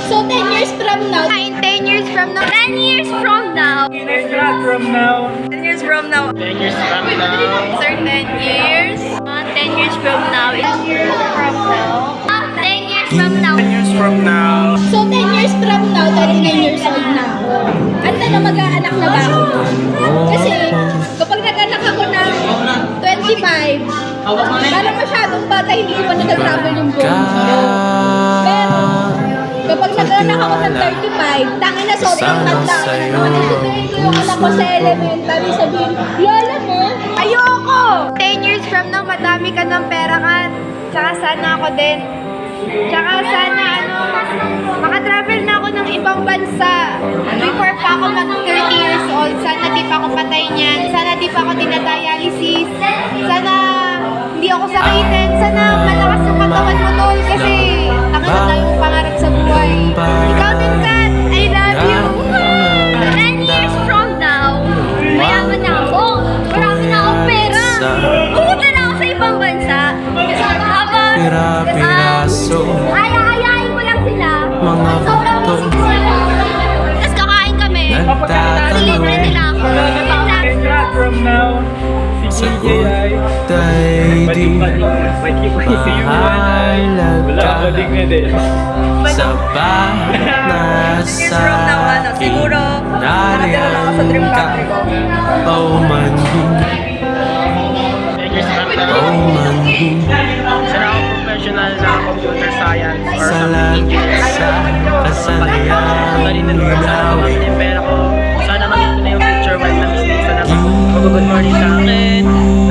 So 10 years from now, In 10 years from now. 10 years from now. 10 years from now. 10 years from now. 10 years from now. Sir, 10 years. 10 years from now. 10 years from now. 10 years from now. 10 years from now. so 10 years from now, 39 years old na ako. At ano, mag-aanak na ba ako? Kasi kapag nag-anak ako ng 25, parang masyadong bata, hindi ko pa nag-travel yung buong mundo. Pero kapag nag-anak ako ng 35, tangin na sobrang tanda. Matitipirin ko yung anak ko sa elementary, sabihin, Lola mo, ayoko! 10 years from now, madami ka ng pera ka. Tsaka sana ako din. Tsaka sana, makatravel na ako ng ibang bansa. Before pa ako mag 30 years old, sana di pa ako patay niyan. Sana di pa ako dinadialysis. Sana hindi ako sakitin. Sana malakas ang katawan mo, tol. Kasi tanga na tayong pangarap sa buhay. Ikaw din, Kat. I love you. 10 years from now, mayaman na ako. Marami na akong pera. Pumunta na ako sa ibang bansa. Tapos, Pira-piraso ayayin mo lang sila. Mga Sobrang buto musik sila. Tapos kakain kami. Libre nila ako. 10 years from now. Si Sagot ay di mahalaga Sa bawat nasa akin Nariyan ka Paumanhin 10 years from now. Paumanhin Sana ako professional na computer science or Sa something langit sa kasanayan Linawin yung pera ko. Sana makita ko na yung future while na mistake. Sana mag-good morning sa akin.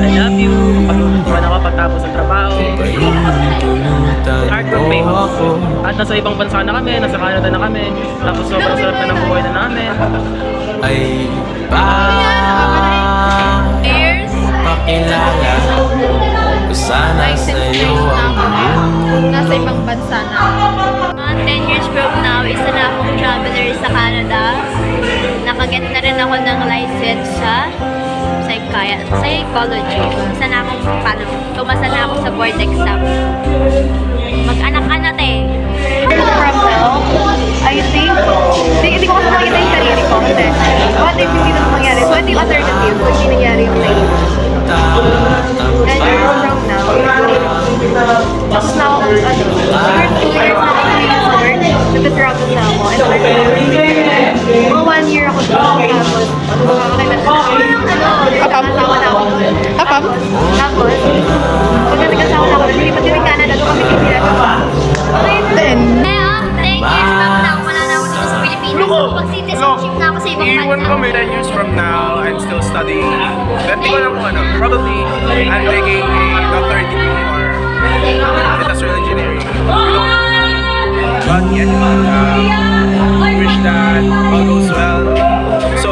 I love you. Pag-uwan ako pagtapos ng trabaho. Pahintunutan Hard work pay mo off. ako At nasa ibang bansa na kami, nasa Canada na kami. Tapos sobrang sarap na ng buhay na namin. Ay Years. pakilala Ko sana sa'yo ang mundo Nasa ibang bansa na. Mga 10 years from now, isa na akong traveler sa Canada. Nakaget na rin ako ng license sa psychology. Isa na akong, tumasa na ako sa board exam. Mag-anak-anak eh. From now, I think, hindi ko kasi nakikita yung sarili ko. Kasi, what if hindi na mangyari? So, ito yung alternative kung hindi nangyari yung sa inyo. And from now, tapos na ako, siguro 2 years na ako dito sa work, nag-travel na ako. And mga 1 year ako dito, tapos, nagkakasawa na ako. Tapos, pag nagkasawa na ako, hindi pa din Canada, doon kami titira. Then, 10 years from now, wala na ako dito sa Pilipinas. Pag-citizenship na ako sa ibang Iiwan bansa. kami 10 years from now, I'm still studying. Pero di ko lang kung ano, probably I'm taking a doctorate degree or industrial engineering. But yeah, wish that all goes well. So,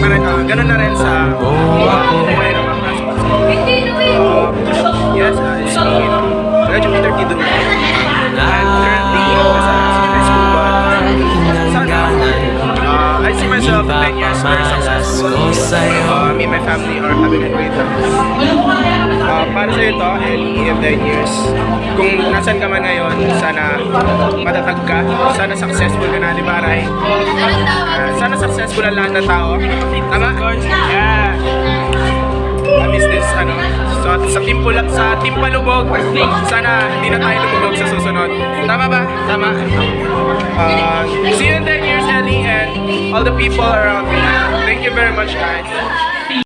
parang ganun na rin sa buhay ng mga classmates ko. Yes, it's me. Graduated 32 na. And currently, nasa high school, but sana, I see myself 10 years very successful. Me and my family are having a great time. Para sa ito, Ellie, in 10 years, kung nasan ka man ngayon, sana matatag ka, sana successful ka na, di ba, Ray? Sana successful ang lahat ng tao. Tama? Yeah. I miss this, so sa Timpalubog, sana hindi na tayo lumubog sa susunod. Tama ba? Tama. See you in 10 years, Ellie, and all the people around me. Thank you very much, guys.